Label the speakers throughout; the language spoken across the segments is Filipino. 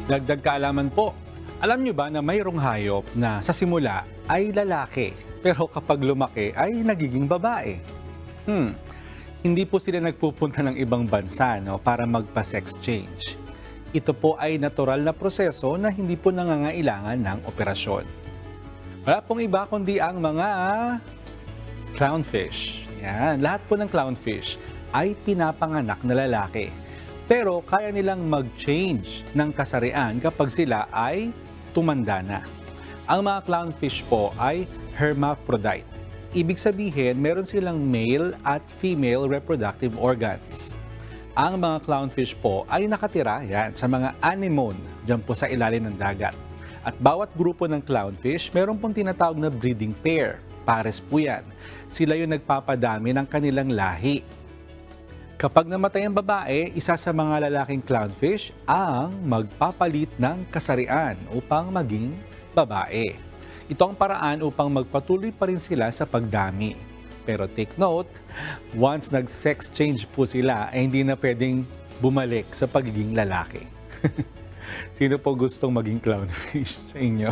Speaker 1: Dagdag kaalaman po, alam nyo ba na mayroong hayop na sa simula ay lalaki, pero kapag lumaki ay nagiging babae? Hindi po sila nagpupunta ng ibang bansa para magpa-sex change. Ito po ay natural na proseso na hindi po nangangailangan ng operasyon. Wala pong iba kundi ang mga clownfish. Yan, lahat po ng clownfish ay pinapanganak na lalaki. Pero kaya nilang mag-change ng kasarian kapag sila ay tumanda na. Ang mga clownfish po ay hermaphrodite. Ibig sabihin, meron silang male at female reproductive organs. Ang mga clownfish po ay nakatira sa mga anemone, dyan po sa ilalim ng dagat. At bawat grupo ng clownfish, meron pong tinatawag na breeding pair. Pares po yan. Sila yung nagpapadami ng kanilang lahi. Kapag namatay ang babae, isa sa mga lalaking clownfish ang magpapalit ng kasarian upang maging babae. Ito ang paraan upang magpatuloy pa rin sila sa pagdami. Pero take note, once nag-sex change po sila, ay hindi na pwedeng bumalik sa pagiging lalaki. Sino po gustong maging clownfish sa inyo?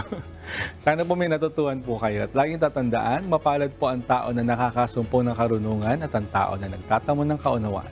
Speaker 1: Sana po may natutuhan po kayo. At laging tatandaan, mapalad po ang tao na nakakasumpong ng karunungan at ang tao na nagtatamo ng kaunawaan.